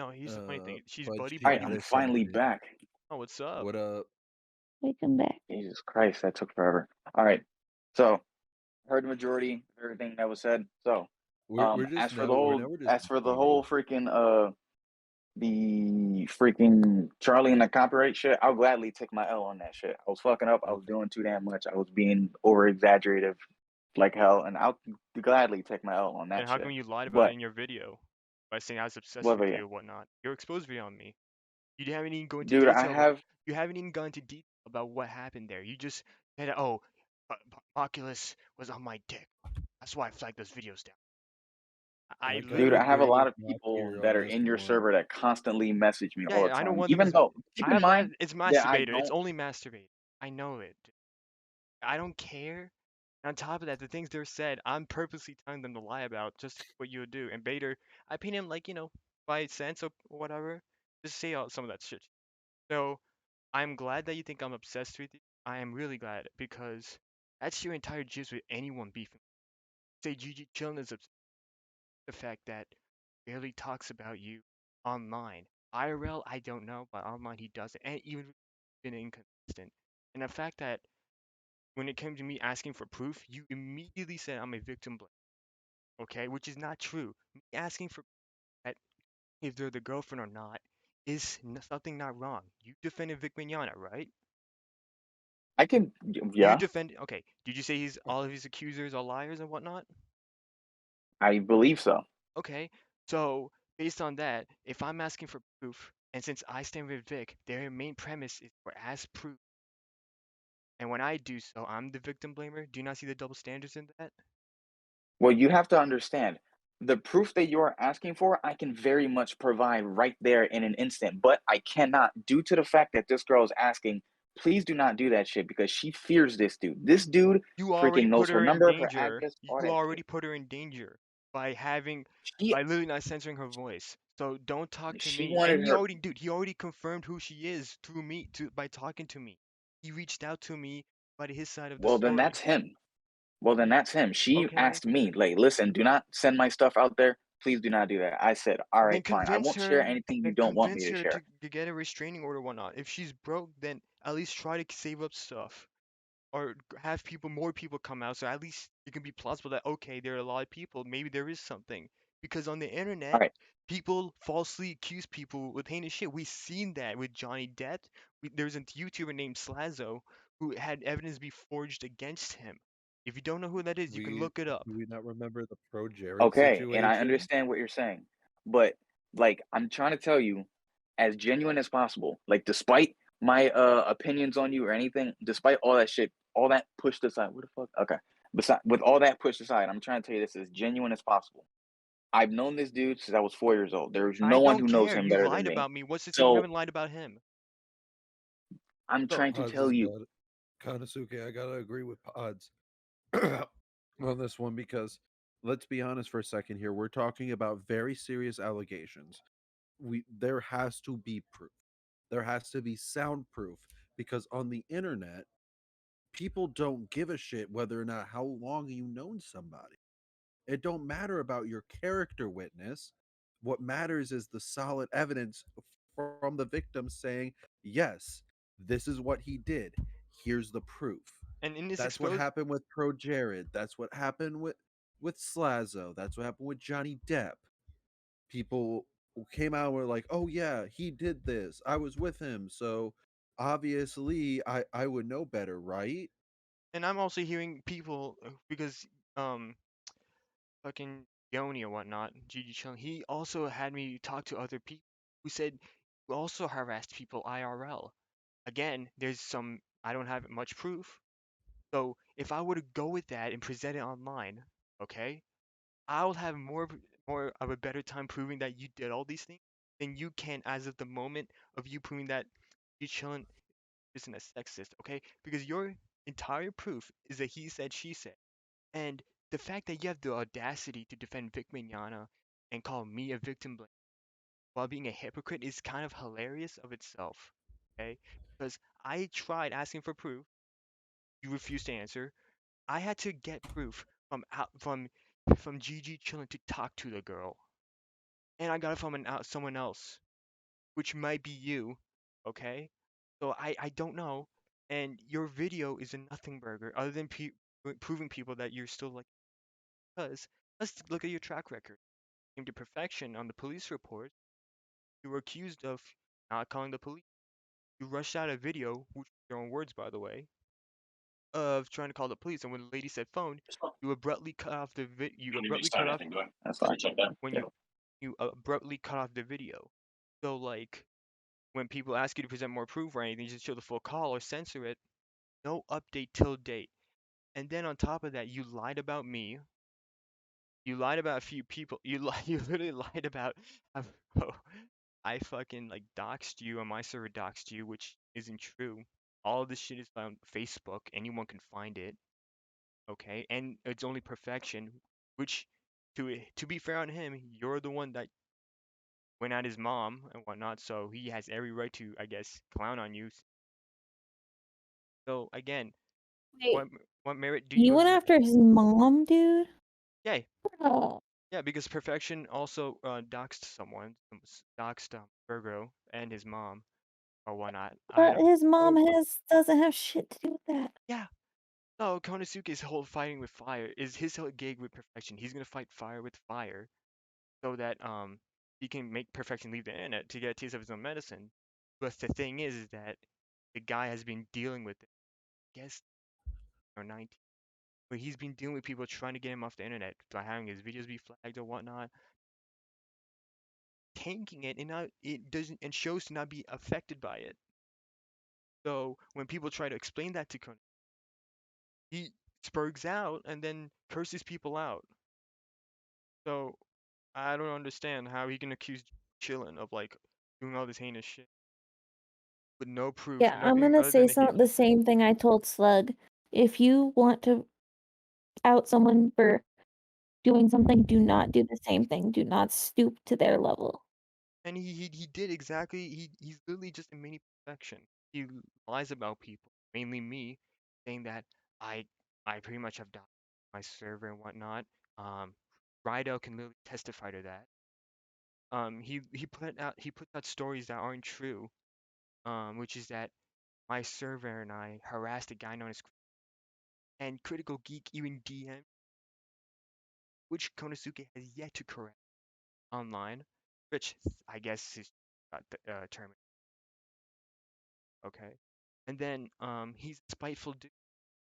No, here's the funny thing. She's But buddy she buddy Alright, I'm with added finally somebody. back. Oh, what's up? What up? Welcome back. Jesus Christ, that took forever. Alright, so heard the majority of everything that was said. So, We're just now we're just as for the debating. whole freaking the freaking Charlie and the copyright shit, I'll gladly take my L on that shit. I was fucking up. I was Okay. doing too damn much. I was being over exaggerative like hell, and I'll gladly take my L on And that how shit. come you lied about it But in your video by saying I was obsessed what with about you, you or whatnot? You're exposed video on me. You haven't even go into dude? I detail about. have. You haven't even gone into detail about what happened there. You just said, "Oh, Oculus was on my dick. That's why I flagged those videos down." I I Dude, gotta I literally. have a agree lot with of Rock people here on that are this in your one. server that constantly message me Yeah, all the yeah, I know time. one thing Even was. though, keep I in have mind it's that I masturbator. It's don't. only masturbator. I know it. I don't care. On top of that, the things they're said, I'm purposely telling them to lie about just what you would do. And Bader, I paid him like 5 cents or whatever, just say all some of that shit. So I'm glad that you think I'm obsessed with you. I am really glad because that's your entire gist with anyone beefing. Say JiJiChillen is obsessed with the fact that he barely talks about you online. IRL, I don't know, but online he doesn't, and even been inconsistent. And the fact that when it came to me asking for proof, you immediately said I'm a victim blame. Okay, which is not true. Me asking for that if they're the girlfriend or not is something not wrong. You defended Vic Mignogna, right? I can, You yeah, defend. Okay, did you say he's all of his accusers are liars and whatnot? I believe so. Okay, so based on that, if I'm asking for proof, and since I stand with Vic, their main premise is for as proof, and when I do so, I'm the victim blamer. Do you not see the double standards in that? Well, you have to understand the proof that you are asking for, I can very much provide right there in an instant, but I cannot due to the fact that this girl is asking. Please do not do that shit because she fears this dude. This dude You already freaking put knows her her in number, her danger. address, all You that shit. already put her in danger by having, She by literally not censoring her voice. So don't talk to she me. And wanted he her. already, dude, he already confirmed who she is through me, by talking to me. He reached out to me by his side of the Well, then story. that's him. Well, then that's him. She Okay, asked me, like, listen, do not send my stuff out there. Please do not do that. I said, all then right, fine. I convince won't share her. anything you Then don't want me convince to her share. to get a restraining order, or whatnot. If she's broke, then at least try to save up stuff, or have more people come out, so at least it can be plausible that okay, there are a lot of people, maybe there is something. Because on the All internet, right. people falsely accuse people with heinous shit. We've seen that with Johnny Depp. There's a YouTuber named Slazo who had evidence be forged against him. If you don't know who that is, you can We look it up. do we not remember the Pro Jared Okay. And I situation? understand what you're saying. But, like, I'm trying to tell you, as genuine as possible, like, despite my opinions on you or anything, despite all that shit, all that pushed aside. What the fuck? Okay. With all that pushed aside, I'm trying to tell you this as genuine as possible. I've known this dude since I was 4 years old. There's I no one don't who knows care. him You better than lied me. about me. What's the thing? You So haven't lied about him. I'm So, trying to Pods tell has you. got it. Konosuke, I gotta agree with Pods on this one because let's be honest for a second here. We're talking about very serious allegations. There has to be proof. There has to be sound proof because on the internet, people don't give a shit whether or not how long you known somebody. It don't matter about your character witness. What matters is the solid evidence from the victim saying, "Yes, this is what he did. Here's the proof." and in this That's what exposed, happened with Pro Jared. That's what happened with Slazo. That's what happened with Johnny Depp. People came out and were like, "Oh yeah, he did this. I was with him, so obviously I would know better, right?" and I'm also hearing people because um fucking Yoni or whatnot, Gigi Chung, he also had me talk to other people who said you also harassed people IRL. Again, there's some, I don't have much proof. So if I were to go with that and present it online, okay, I'll have more of a better time proving that you did all these things than you can as of the moment of you proving that Gigi Chillin isn't a sexist, okay? Because your entire proof is a he said, she said. And the fact that you have the audacity to defend Vic Mignogna and call me a victim blame while being a hypocrite is kind of hilarious of itself. Okay? Because I tried asking for proof, you refused to answer. I had to get proof from Gigi Chillin to talk to the girl. and I got it from someone else, which might be you, okay? So I don't know, and your video is a nothing burger other than proving people that you're still like. Because let's look at your track record. Came to perfection on the police report. You were accused of not calling the police. You rushed out a video, which your own words, by the way, of trying to call the police. And when the lady said phone, you abruptly cut off the You abruptly cut off That's fine. Check that. when Yeah. you abruptly cut off the video. So like when people ask you to present more proof or anything, just show the full call or censor it. No update till date. And then on top of that, you lied about me. You lied about a few people. You literally lied about how I fucking like doxed you on my server, doxed you, which isn't true. All of this shit is on Facebook. Anyone can find it. Okay, and it's only perfection, which to be fair on him, you're the one that went at his mom and whatnot, so he has every right to, I guess, clown on you. So again, Wait, what what merit do you you went have? after his mom, dude? Yeah, Oh, yeah, because perfection also doxed someone, doxed Virgo and his mom or whatnot. I but don't. his mom Oh, doesn't have shit to do with that. yeah. No, Konosuke's whole fighting with fire is his whole gig with perfection. He's gonna fight fire with fire so that he can make perfection leave the internet to get a taste of his own medicine. But the thing is that the guy has been dealing with it, I guess, or 19, where he's been dealing with people trying to get him off the internet by having his videos be flagged or whatnot, tanking it, and not it doesn't and shows to not be affected by it. So when people try to explain that to Konosuke, he spurgs out and then curses people out. So I don't understand how he can accuse Chillin of like doing all this heinous shit with no proof, Yeah, I'm nothing gonna other say than him. the same thing I told Slug. If you want to out someone for doing something, do not do the same thing. Do not stoop to their level. And he did exactly. He's literally just a mini perfection. He lies about people, mainly me, saying that I I pretty much have died on my server and whatnot. Rydell can literally testify to that. He put out stories that aren't true. Which is that my server and I harassed a guy known as and Critical Geek even DM, which Konosuke has yet to correct online, which I guess is term. Okay, and then he's a spiteful dude.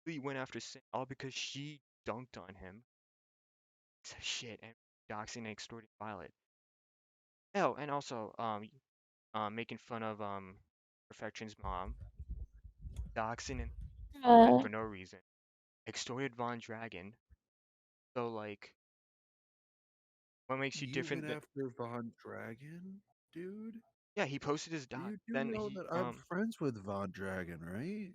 He went after Sin all because she dunked on him. Shit, and doxing and extorting Violet. Oh, and also making fun of Perfection's mom, doxing and Uh, for no reason, extorted Von Dragon. So like, what makes you You different went than? after Von Dragon, dude? Yeah, he posted his doc. You do Then know he that I'm friends with Von Dragon, right?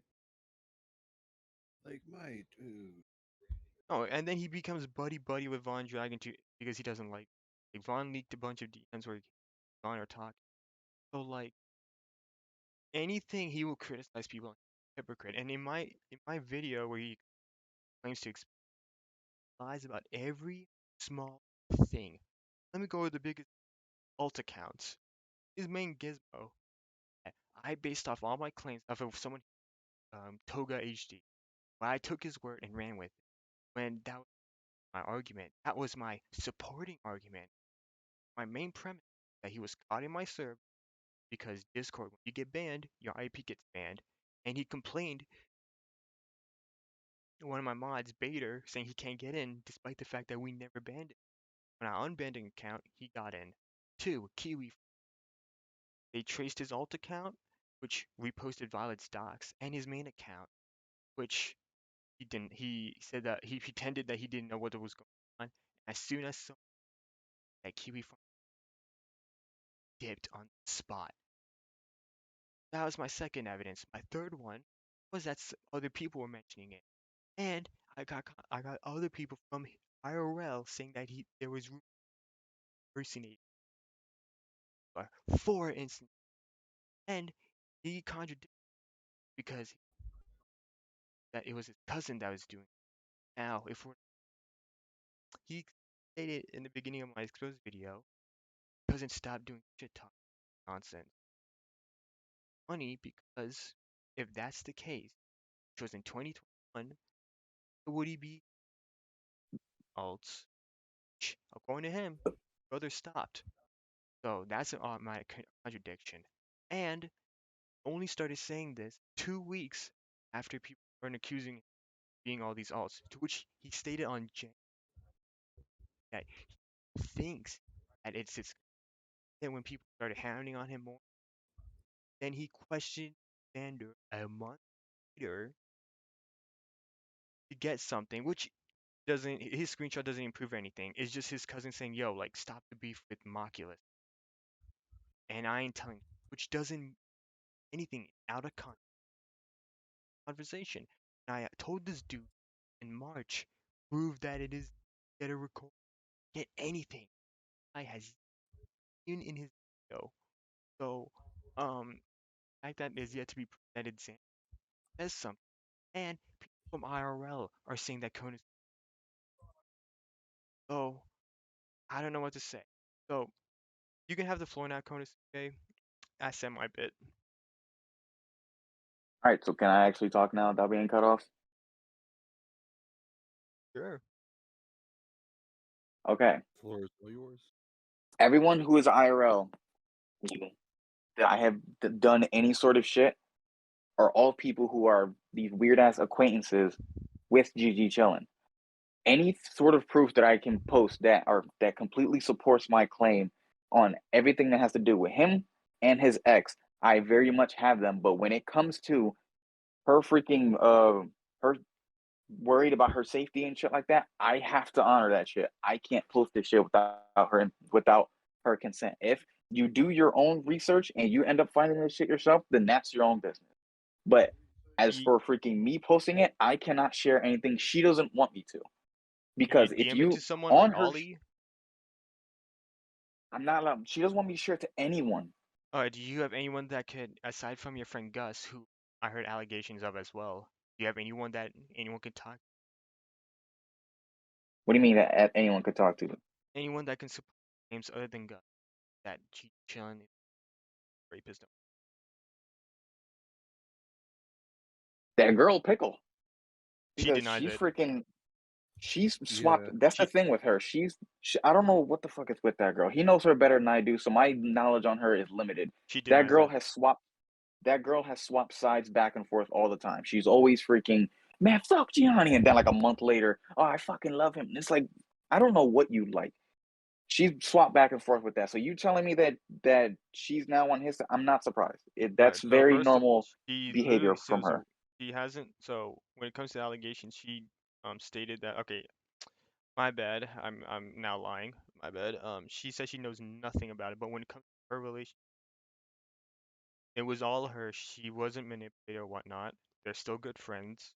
Like, my dude. oh, and then he becomes buddy buddy with Von Dragon too because he doesn't like Von leaked a bunch of DMs where Von are talking. So like anything he will criticize people, hypocrite. And in my video where he claims to lies about every small thing. Let me go with the biggest alt accounts. His main gizmo. I based off all my claims off of someone Toga HD. But I took his word and ran with it. When that was my argument, that was my supporting argument. My main premise that he was caught in my server because Discord, when you get banned, your IP gets banned. And he complained to one of my mods, Bader, saying he can't get in despite the fact that we never banned him. When I unbanned an account, he got in. Two, Kiwi. They traced his alt account, which reposted Violet's docs, and his main account, which he didn't. He said that he pretended that he didn't know what was going on. As soon as that Kiwi dipped on the spot. That was my second evidence. My third one was that other people were mentioning it, and I got other people from IRL saying that there was impersonating for instance, and he contradicted because that it was his cousin that was doing it. Now, if we're he stated in the beginning of my exposed video, cousin stopped doing shit talk nonsense. Funny because if that's the case, which was in 2021, would he be alts? According to him, brother stopped. So that's an automatic contradiction. And only started saying this 2 weeks after people started accusing him of being all these alts, to which he stated on Jan that he thinks that it's his. Then when people started hounding on him more, then he questioned Xander a month later to get something, which doesn't his screenshot doesn't improve anything. It's just his cousin saying, "Yo, like stop the beef with Mockulous," and I ain't telling, which doesn't anything out of conversation. And I told this dude in March, prove that it is get a record, get anything. I has in his video. So, like that is yet to be presented. Says something, and people from IRL are saying that Konosuke. So I don't know what to say. So you can have the floor now, Konosuke. I said my bit. All right, so can I actually talk now without being cut off? Sure. Okay. Floor is all yours. Everyone who is IRL that I have done any sort of shit are all people who are these weird ass acquaintances with JiJiChillen. Any sort of proof that I can post that completely supports my claim on everything that has to do with him and his ex, I very much have them. But when it comes to her freaking her worried about her safety and shit like that, I have to honor that shit. I can't post this shit without her consent. If you do your own research and you end up finding this shit yourself, then that's your own business. But as Ye- for freaking me posting it, I cannot share anything she doesn't want me to. Can you Because if DM it to you someone like on her, Ollie? I'm not allowed. She doesn't want me to share it to anyone. Do you have anyone that could, aside from your friend Gus, who I heard allegations of as well? Do you have anyone that anyone could talk? What do you mean that anyone could talk to? Anyone that can support names other than Gus that JiJiChillen is a rapist? That girl Pickle, She because denies it. she's swapped. Yeah. That's the She thing with her. I don't know what the fuck is with that girl. He knows her better than I do, so my knowledge on her is limited. she That denies girl it. has swapped. That girl has swapped sides back and forth all the time. She's always freaking, man, fuck Gianni, and then like a month later, oh, I fucking love him. And it's like, I don't know what you like. She's swapped back and forth with that. So you telling me that she's now on his? I'm not surprised. All right. That's So very first of all, normal she behavior literally from says her. she hasn't. So when it comes to allegations, she stated that okay, my bad. I'm now lying. My bad. She says she knows nothing about it, but when it comes to her relation, it was all her. She wasn't manipulated or whatnot. They're still good friends.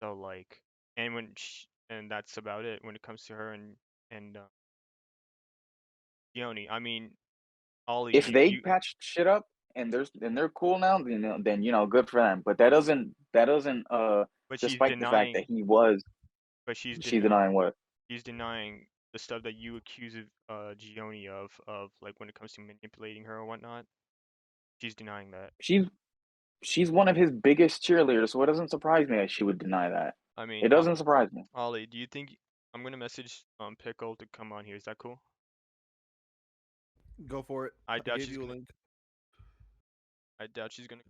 So like, and that's about it when it comes to her and Yoni. I mean, Ollie, If they you patch shit up and they're cool now, then good for them. But that doesn't but she's despite the fact that denying. he was, But she's she's denying. denying what She's denying the stuff that you accuse of Gioni of like when it comes to manipulating her or whatnot. She's denying that. she's one of his biggest cheerleaders, so it doesn't surprise me that she would deny that. I mean, It doesn't surprise me. Ollie, do you think I'm gonna message Pickle to come on here? Is that cool? Go for it. I I doubt gave she's you a gonna. link. I doubt she's gonna.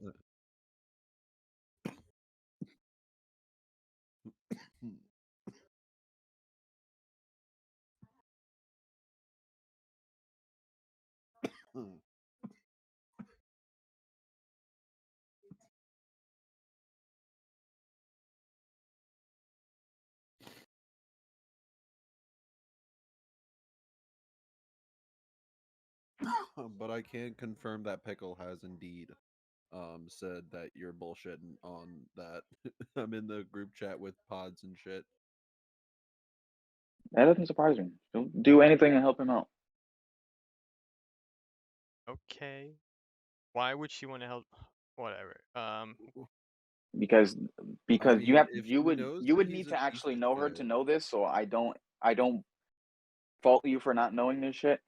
But I can confirm that Pickle has indeed said that you're bullshitting on that. I'm in the group chat with pods and shit. That doesn't surprise me. Don't do anything to help him out. Okay. Why would she want to help? Whatever. Because I you mean, have if you he would knows you that would he's need a to piece actually of know her to shit, know this, so I don't fault you for not knowing this shit.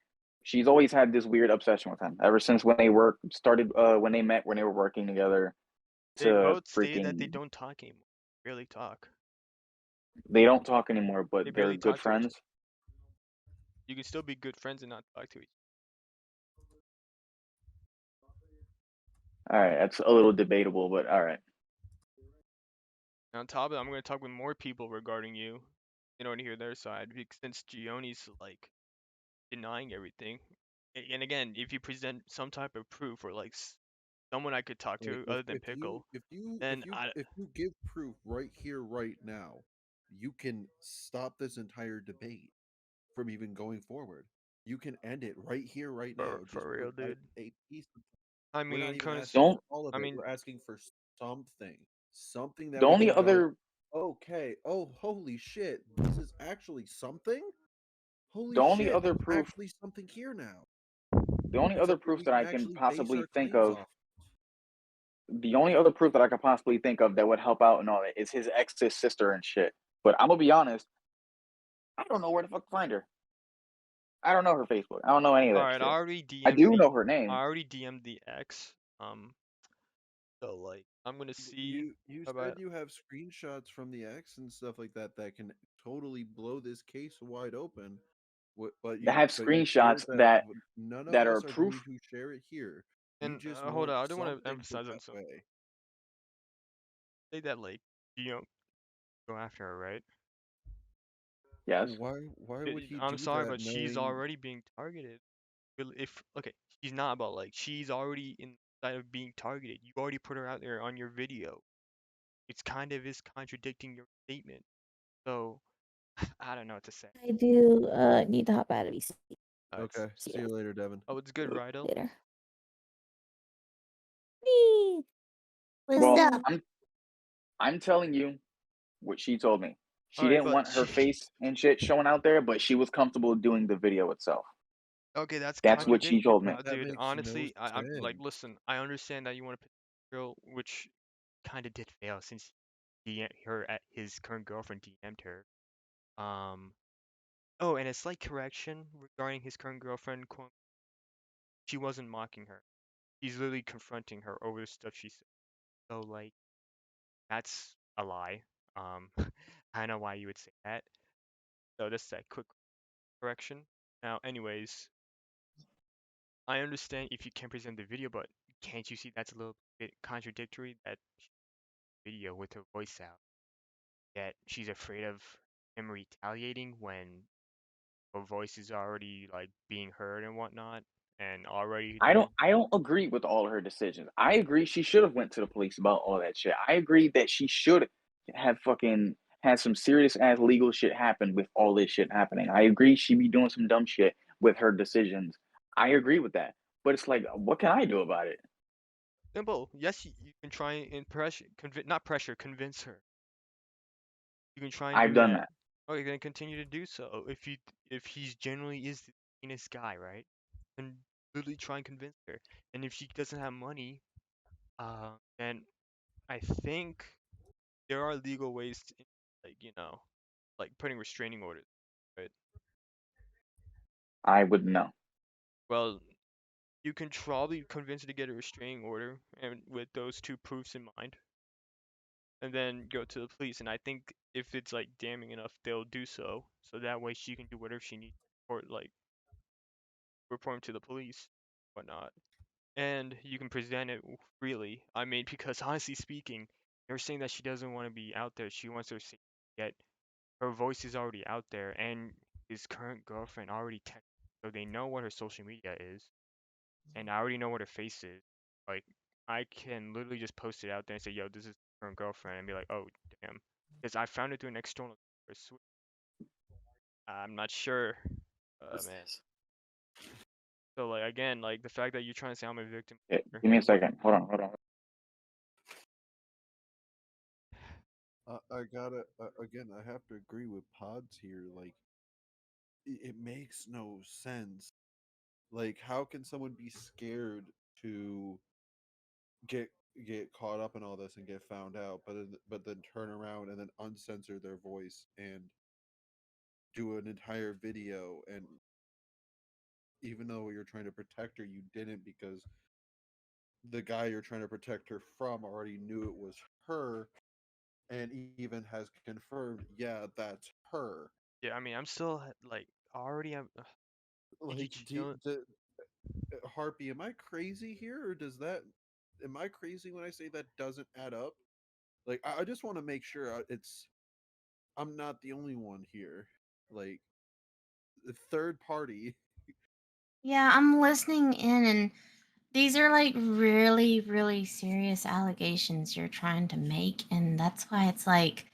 She's always had this weird obsession with him ever since when they when they met, when they were working together. They To both say that they freaking, don't talk anymore. Barely talk. they don't talk anymore, They but they're barely good talk to each friends. other. You can still be good friends and not talk to each All right, that's a little debatable, but all right. other. On top of that, I'm going to talk with more people regarding you in order to hear their side. Since Gioni's like denying everything, and again, if you present some type of proof or like someone I could talk Like to other than Pickle, then I if you give proof right here, right now, you can stop this entire debate from even going forward. You can end it right here, right now. Just for real, provide dude. a piece of. I We're not mean, even Konos, asking Don't for all of I it. mean, We're asking for something, something the that we only can go. other Okay. Oh, holy shit! This is actually something. the Holy only shit! other There's proof actually something here now. the only other Something proof we that can I can actually base our possibly think claims of off. the only other proof that I could possibly think of that would help out and all that is his ex's sister and shit. But I'm gonna be honest, I don't know where the fuck to find her. I don't know her Facebook. I don't know any of all that right, shit. I do know her I name. already DM'd the ex. So like, I'm gonna see You said about. you have screenshots from the X and stuff like that that can totally blow this case wide open. I have But you shared screenshots that that none of that are us are going proof. to share it here. You And just hold on, want I don't want to something put emphasize on that something. way. Say that like, you know, go after her, right? Yes. Why would he I'm do sorry, that but she's knowing? already being targeted. If okay, she's not, but like she's already inside of being targeted. You already put her out there on your video. It's kind of is contradicting your statement. So I don't know what to say. I do need to hop out of VC. It's Okay, See see ya you later, Devin. oh, it's good, Rido. later. Whee! What's Well, up? I'm telling you what she told me. All She right, didn't but want her face and shit showing out there, but she was comfortable doing the video itself. okay, that's That's what she contradictory told me. now, That dude. makes no Honestly, I'm like, sense. listen, I understand that you want to pick a girl, which kind of did fail since her at his current girlfriend DM'd her. Um, oh, and a slight correction regarding his current girlfriend. Quote, she wasn't mocking her. He's literally confronting her over the stuff she said. So like, that's a lie. Um, I know why you would say that. So that's that quick correction. Now, anyways, I understand if you can present the video, but can't you see that's a little bit contradictory that video with her voice out, that she's afraid of him retaliating when her voice is already like being heard and whatnot, and already there. I don't agree with all her decisions. I agree she should have went to the police about all that shit. I agree that she should have fucking had some serious ass legal shit happen with all this shit happening. I agree she be doing some dumb shit with her decisions. I agree with that. But it's like, what can I do about it? Simple. Yes, you can try and not pressure, convince her. You can try and I've do done that. that. Okay, then continue to do so. If he's genuinely is the meanest guy, right? Then literally try and convince her. And if she doesn't have money, then I think there are legal ways to, like, like putting restraining orders, right? I would know. Well, you can probably convince her to get a restraining order, and with those two proofs in mind, and then go to the police. And I think if it's like damning enough, they'll do so. So that way she can do whatever she needs, or like report him to the police, whatnot. And you can present it freely. I mean, because honestly speaking, they're saying that she doesn't want to be out there. She wants her to get her voice is already out there, and his current girlfriend already texted, so they know what her social media is, and I already know what her face is. Like, I can literally just post it out there and say, "Yo, this is her girlfriend," and be like, "Oh, damn," because I found it through an external source. I'm not sure, What's man. this? So like again, like the fact that you're trying to say I'm a victim, Give me a what? second. Hold on. I gotta again. I have to agree with Pods here. Like it makes no sense. Like how can someone be scared to get get caught up in all this and get found out, but then turn around and then uncensor their voice and do an entire video and even though you're trying to protect her, you didn't because the guy you're trying to protect her from already knew it was her and even has confirmed, yeah, that's her. Yeah, I mean, I'm still like already. I'm. Like, JiJiChillen. Harpy, am I crazy here, or does that? Am I crazy when I say that doesn't add up? Like, I just want to make sure I'm not the only one here. Like, the third party. Yeah, I'm listening in, and these are like really, really serious allegations you're trying to make. And that's why it's like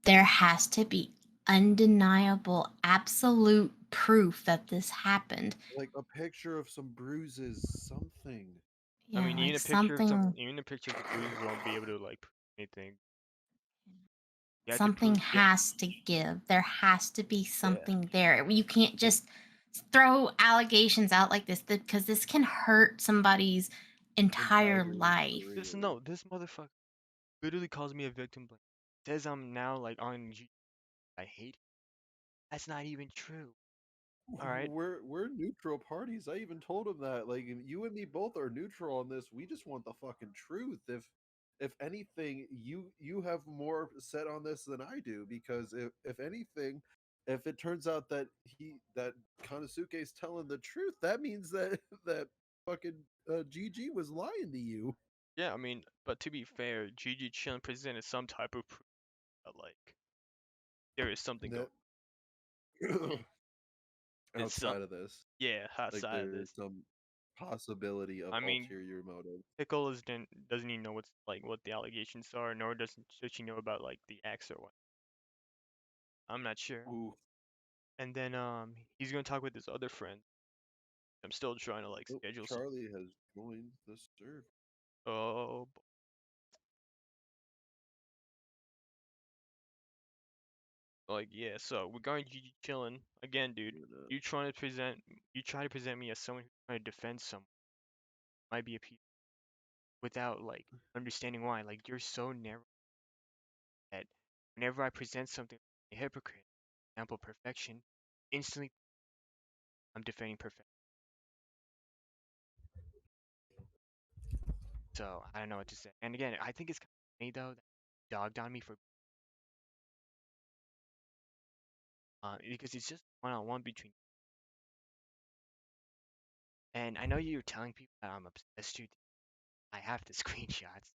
there has to be undeniable, absolute proof that this happened. Like a picture of some bruises, something. I Yeah, mean, like something. even a picture of the bruises won't be able to like prove anything. You have to Something prove. Yeah, has to give. There has to be yeah. something there. You can't just throw allegations out like this because this can hurt somebody's entire Entire life. This career. no, this motherfucker literally calls me a victim. Blame. Says I'm now like on. I hate. It. That's not even true. All right. We're neutral parties. I even told him that. Like, you and me both are neutral on this. We just want the fucking truth. If anything, you have more set on this than I do, because if anything, if it turns out that that Konosuke is telling the truth, that means that that fucking GG was lying to you. Yeah, I mean, but to be fair, JiJiChillen presented some type of proof that like there is something going. That It's some. outside of this, Yeah, like outside of there's this. some possibility of I mean, ulterior motive. Pickles doesn't even know what's like what the allegations are, nor does she know about like the acts or what. I'm not sure. Ooh, And then he's gonna talk with his other friend. I'm still trying to like oh, schedule some. Charlie has joined the server. Oh, like yeah. So regarding JiJiChillen again, dude, Gonna- you try to present me as someone who's trying to defend someone. Might be a piece without like understanding why. Like you're so narrow that whenever I present something a hypocrite, example perfection, instantly I'm defending perfection. So I don't know what to say. And again, I think it's kind of funny though that he dogged on me for because it's just one-on-one between. And I know you're telling people that I'm obsessed with. I have the screenshots.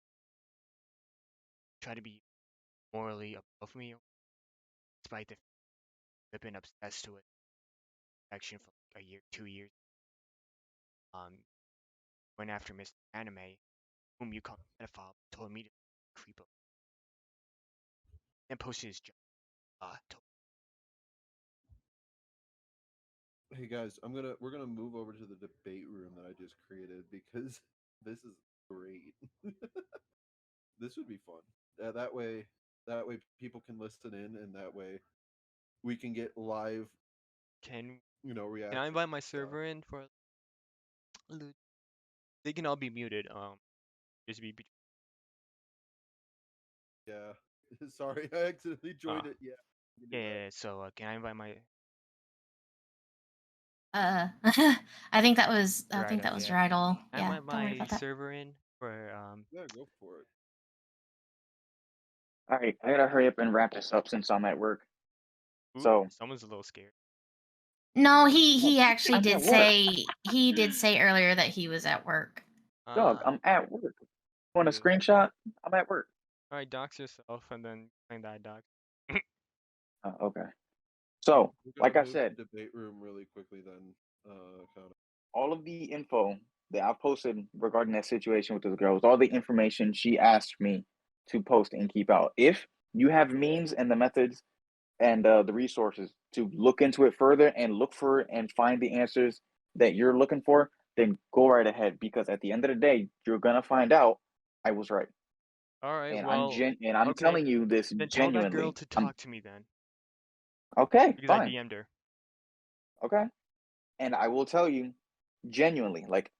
Try to be morally above me, despite the fact I've been obsessed with perfection for like a year, 2 years. Went after Mr. Anime, whom you call a pedophile, told me to creep up, and posted his job. Hey guys, we're gonna move over to the debate room that I just created because this is great. This would be fun. That way people can listen in, and that way we can get live, Can can I reaction invite my stuff. server in for? They can all be muted. Just be. Yeah. Sorry, I accidentally joined Ah, it. Yeah, you can do that. yeah. So can I invite my? I think that was Right. Yeah. Rydal. I Yeah, invite don't worry my about that. server in for Yeah, go for it. All right, I gotta hurry up and wrap this up since I'm at work. Ooh, So, someone's a little scared. No, oh, he actually I'm did at work. say earlier that he was at work. Dog, Ah, I'm at work. Want a good. screenshot? I'm at work. All right, dox yourself and then claim that I dox. Okay. So, We're like gonna I move said, to debate room really quickly then. Kind of. all of the info that I posted regarding that situation with this girl was all the information she asked me to post and keep out. If you have means and the methods and the resources to look into it further and look for and find the answers that you're looking for, then go right ahead, because at the end of the day, you're gonna find out I was right. All right, And well, I'm okay. telling you this Then tell that girl genuinely. to I'm talk to me then, okay, because I fine. DM'd her. Okay. And I will tell you genuinely, like,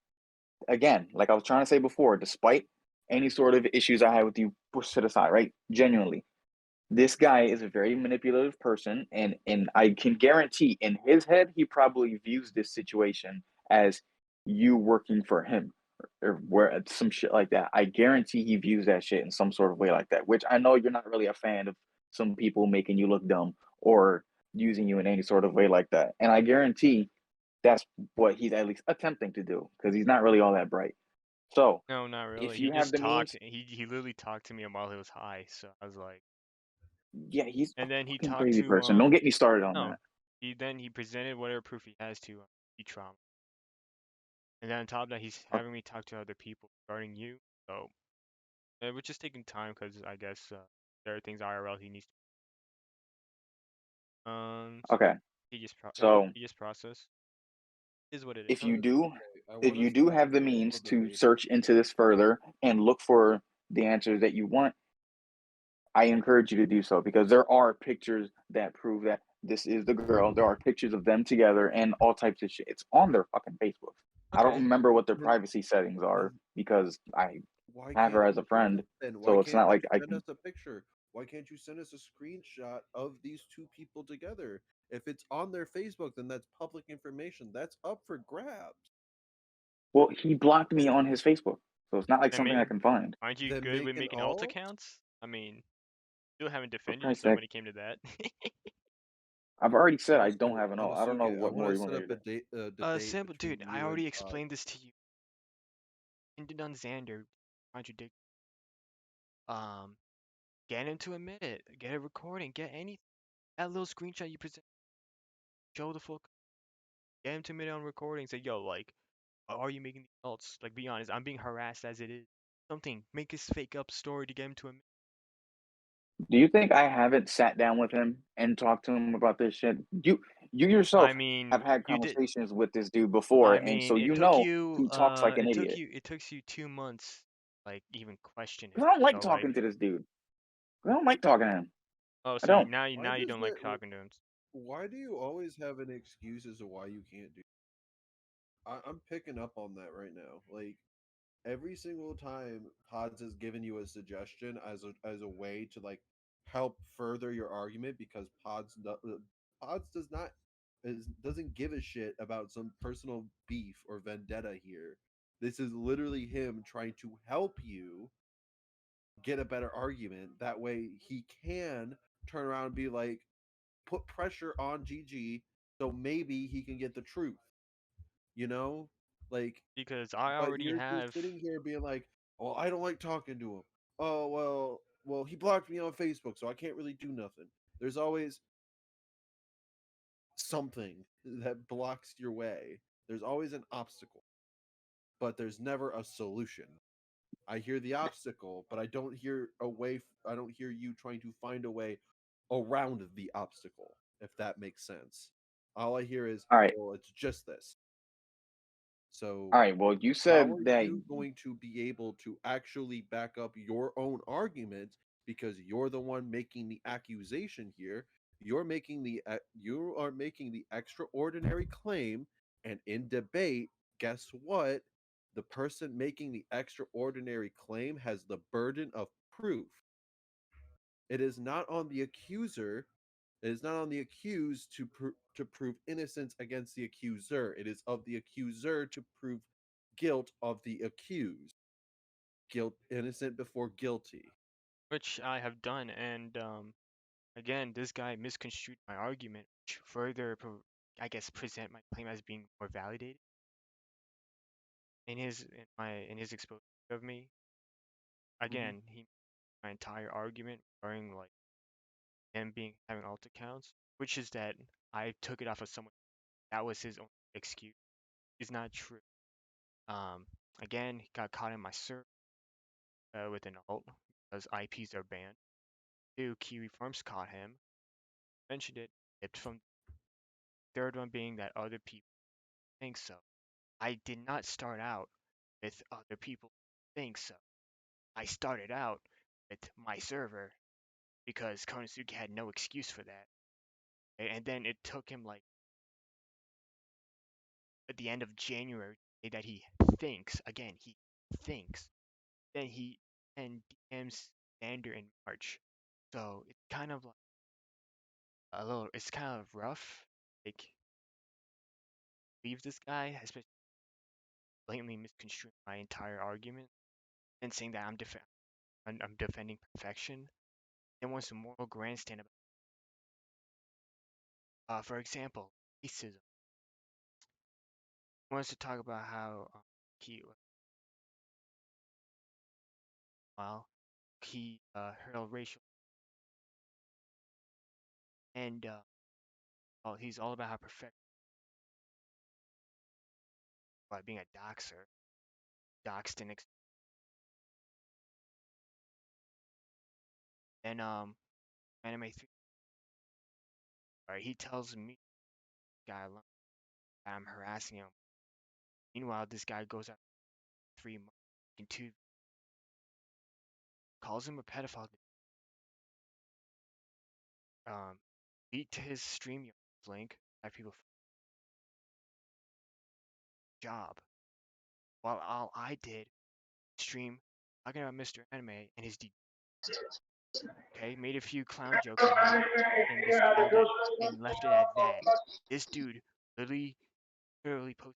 again, like I was trying to say before, despite any sort of issues I had with you pushed to the side, right? Genuinely, this guy is a very manipulative person, and I can guarantee in his head he probably views this situation as you working for him or where some shit like that. I guarantee he views that shit in some sort of way like that, which I know you're not really a fan of some people making you look dumb or using you in any sort of way like that. And I guarantee that's what he's at least attempting to do because he's not really all that bright. So No, not really. if He you have just the means, talked. He literally talked to me while he was high. So I was like, yeah, he's a and then he fucking talked crazy to person. Don't get me started on no, that. he presented whatever proof he has to trauma. And then on top of that, he's O- having me talk to other people regarding you. So we're just taking time because I guess there are things IRL he needs to. So Okay, it's a so tedious process. Is what it is. if you Because do okay, I if want to you do start have the a means political to debate. search into this further and look for the answers that you want, I encourage you to do so because there are pictures that prove that this is the girl. There are pictures of them together and all types of shit. It's on their fucking Facebook. I don't Okay. remember what their Then, privacy settings are then because I why have her can't as a you do friend, this then? Why so it's can't not you like I send can. us a picture? Why can't you send us a screenshot of these two people together? If it's on their Facebook, then that's public information. That's up for grabs. Well, he blocked me on his Facebook, so it's not like Then something I make can find. aren't you Then good make with an making alt alt. accounts? I mean, still haven't For defended Christ's yourself sake, when it came to that. I've already said I don't Konosuke, have an alt. I don't know Konosuke, I what want more to you want set me up to do. a debate Simple, between dude. I you and already Pod. explained this to you. Ended on Xander. Contradict. Um, get him to admit it. Get a recording. Get anything. That little screenshot you present. Show the full. Get him to admit it on recording. Say, yo, like, are you making the alts? Like, be honest. I'm being harassed as it is. Something. Make his fake up story to get him to admit. Do you think I haven't sat down with him and talked to him about this shit? You I yourself mean, have had you did. conversations with this dude before, I and so mean, you know he talks like an idiot. it took you 2 months, like even question him. Because I don't like So like, talking to this dude. I don't like talking to him. oh, I so don't. Why now you does don't like that? talking to him. Why do you always have an excuse as to why you can't do? I'm picking up on that right now. Like every single time Pods has given you a suggestion as a way to like help further your argument because Pods doesn't give a shit about some personal beef or vendetta here. This is literally him trying to help you get a better argument. That way he can turn around and be like, put pressure on GG so maybe he can get the truth. You know? Like, Because I but already you're have. sitting here being like, "Well, I don't like talking to him." Oh, well, he blocked me on Facebook, so I can't really do nothing. There's always something that blocks your way. There's always an obstacle, but there's never a solution. I hear the obstacle, but I don't hear a way. I don't hear you trying to find a way around the obstacle, if that makes sense. All I hear is, All right. "Well, it's just this." So All right. Well, you how said are that. you going to be able to actually back up your own argument because you're the one making the accusation here? You are making the extraordinary claim, and in debate, guess what? The person making the extraordinary claim has the burden of proof. It is not on the accuser. It is not on the accused to prove innocence against the accuser. It is of the accuser to prove guilt of the accused. Guilt innocent before guilty. Which I have done, and again, this guy misconstrued my argument, which further, I guess, present my claim as being more validated in his exposure of me. Mhm. Again, he my entire argument regarding like him being having alt accounts, which is that I took it off of someone. That was his own excuse. Is not true. Um, Again, he got caught in my server with an alt because IPs are banned. Two, Kiwi Farms caught him. Mentioned it. It from third one being that other people think so. I did not start out with other people think so. I started out with my server because Konosuke had no excuse for that. And then it took him like at the end of January that he thinks again. He thinks. Then he and DMs Xander in March So it's kind of like it's kind of rough. Like, leave this guy, especially blatantly misconstruing my entire argument and saying that I'm defending perfection. Then wants a moral grandstand about, for example, racism. He wants to talk about how he hurled racial and he's all about how perfect by being a doxer, doxed and then anime 3. Right, he tells me guy that I'm harassing him. Meanwhile, this guy goes out 3 months into calls him a pedophile. Beat to his stream link that people job. While all I did stream talking about Mr. Anime and his okay, made a few clown jokes at him and just called it and left it at that. This dude literally posted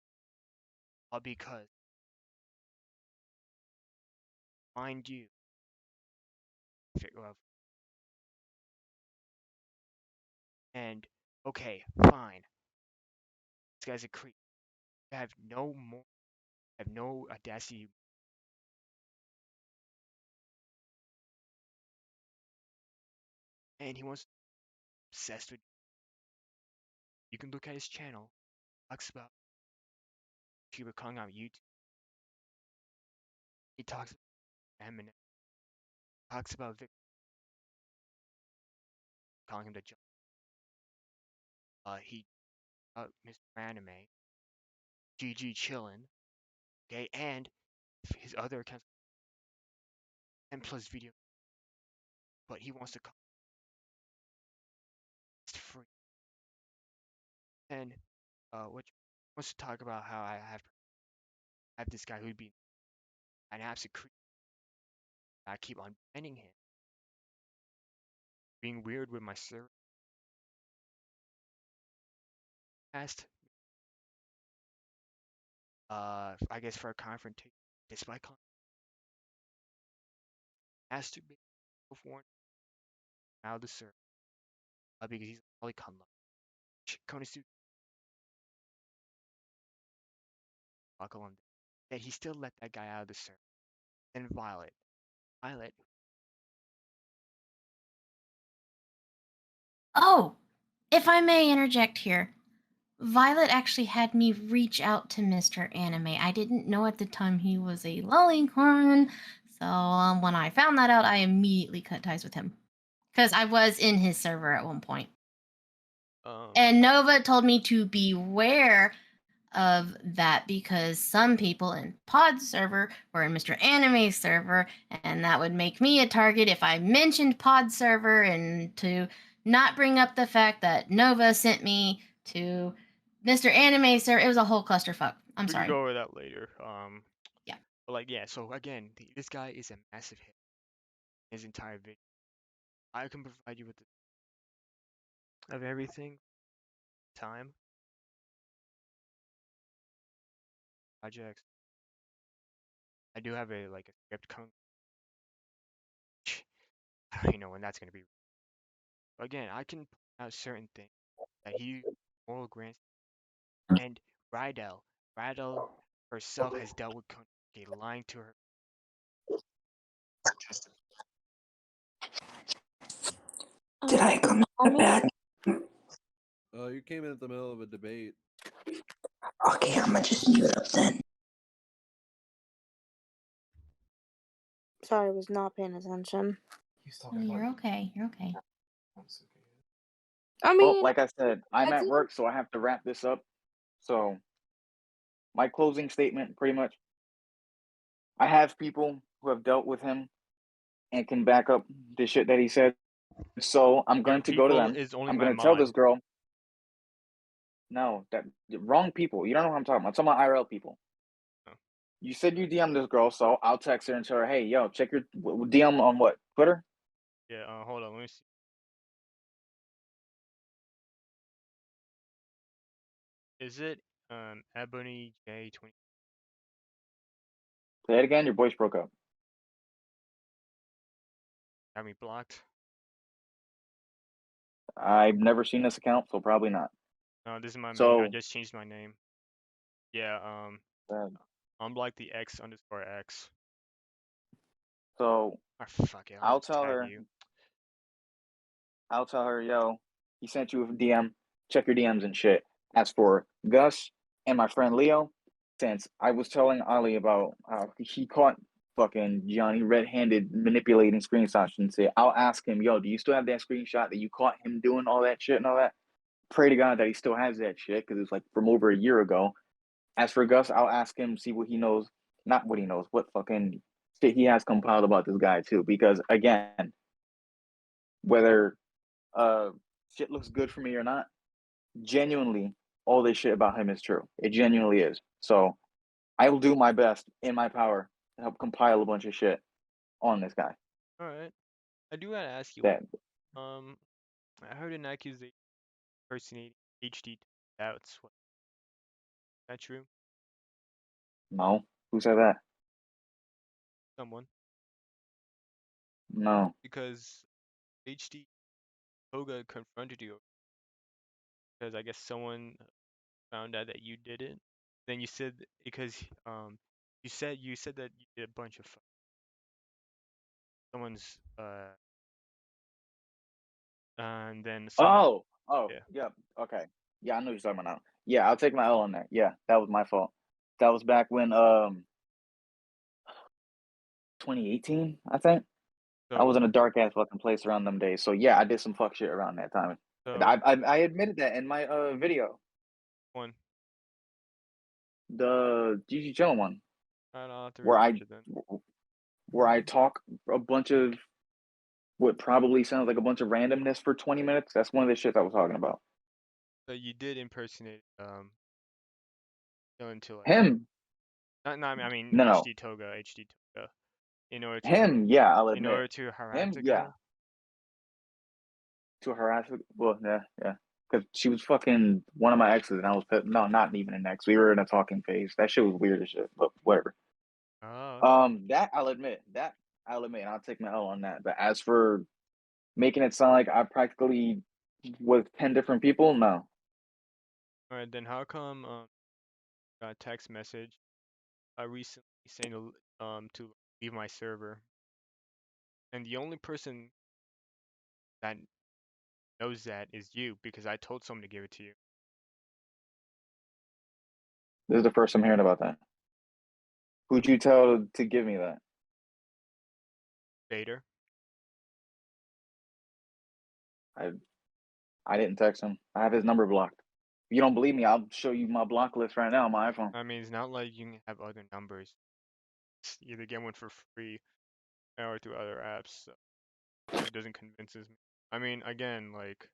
all because, mind you, and okay, fine. This guy's a creep. I have no audacity. And he wants obsessed with. You can look at his channel. Talks about Cuba calling out YouTube. He talks about Eminem. Talks about Vic calling him the judge. He Mr. Anime, JiJiChillen, okay, and his other accounts, and plus video. But he wants to call it free. And what wants to talk about how I have this guy who'd be an absolute creep. I keep on banning him, being weird with my server. I guess for a confrontation, despite masturbate before out of the server, because he's probably Konosuke that he still let that guy out of the server. And Violet, Oh, if I may interject here, Violet actually had me reach out to Mr. Anime. I didn't know at the time he was a lolicon, so when I found that out, I immediately cut ties with him because I was in his server at one point. And Nova told me to beware of that because some people in Pod server were in Mr. Anime server, and that would make me a target if I mentioned Pod server, and to not bring up the fact that Nova sent me to Mr. Anime server. It was a whole clusterfuck. I'm sorry. We can go over that later. Yeah. But so again, this guy is a massive hit. His entire video. I can provide you with of everything. Time. Projects. I do have a script I don't even know when that's gonna be. But again, I can point out certain things that he moral grants and Rydell herself has dealt with Konosuke lying to her. Did I come in bad? You came in at the middle of a debate. Okay, I'm gonna just mute up then. Sorry, I was not paying attention. Oh, you're okay. You're okay. I mean, Well, like I said, I'm at work, so I have to wrap this up. So, my closing statement, pretty much, I have people who have dealt with him and can back up the shit that he said. So I'm going to go to them. I'm going to tell this girl. No, that wrong people. You don't know what I'm talking about. I'm talking about IRL people. Oh. You said you DM this girl, so I'll text her and tell her, hey, yo, check your DM on what? Twitter? Yeah. Hold on. Let me see. Is it Ebony J20? Say it again. Your voice broke up. Got me blocked. I've never seen this account, so probably not. No, this is my main. I So, just changed my name. Yeah. uh, Unblock the X_X. so Ah, fuck it. I'll I'll just tell tag her. you. I'll tell her, yo, he sent you a DM. Check your DMs and shit. As for Gus and my friend Leo, since I was telling Ali about how he caught fucking Johnny red-handed manipulating screenshots and say, I'll ask him, yo, do you still have that screenshot that you caught him doing all that shit and all that? Pray to God that he still has that shit because it's like from over a year ago. As for Gus, I'll ask him, see what he knows. Not what he knows, what fucking shit he has compiled about this guy too. Because again, whether uh shit looks good for me or not, genuinely all this shit about him is true. It genuinely is. So I will do my best in my power to help compile a bunch of shit on this guy. All right. I do gotta ask you. That Um, I heard an accusation impersonating HD doubts. What? Is that true? no. Who said that? Someone. No. Because HD Toga confronted you because I guess someone found out that you did it. Then you said because you said that you did a bunch of someone's and then someone Oh, yeah. yeah. Okay. Yeah, I know what you're talking about now. Yeah, I'll take my L on that. Yeah, that was my fault. That was back when 2018, I think. I was So in a dark ass fucking place around them days. So yeah, I did some fuck shit around that time. so I admitted that in my video, one the JiJiChillen one, I don't have to where I rewatch it then. where I talk a bunch of what probably sounds like a bunch of randomness for 20 minutes. That's one of the shit I was talking about. So you did impersonate Dylan to like Him, not I mean no. HD Toga in order to Him, yeah, I'll in admit. order to harass Him, the yeah. girl. To harass her. Well, yeah. Because she was fucking one of my exes, and I was no, not even an ex. We were in a talking phase. That shit was weird as shit, but whatever. Oh, okay. That I'll admit. That I'll admit, and I'll take my L on that. But as for making it sound like I practically was 10 different people, no. All right, then how come got a text message recently saying to leave my server, and the only person that knows that is you because I told someone to give it to you. This is the first I'm hearing about that. Who'd you tell to give me that? Vader. I I didn't text him. I have his number blocked. If you don't believe me, I'll show you my block list right now on my iPhone. I mean, it's not like you can have other numbers. It's either get one for free or through other apps. So it doesn't convince me. I mean, again, like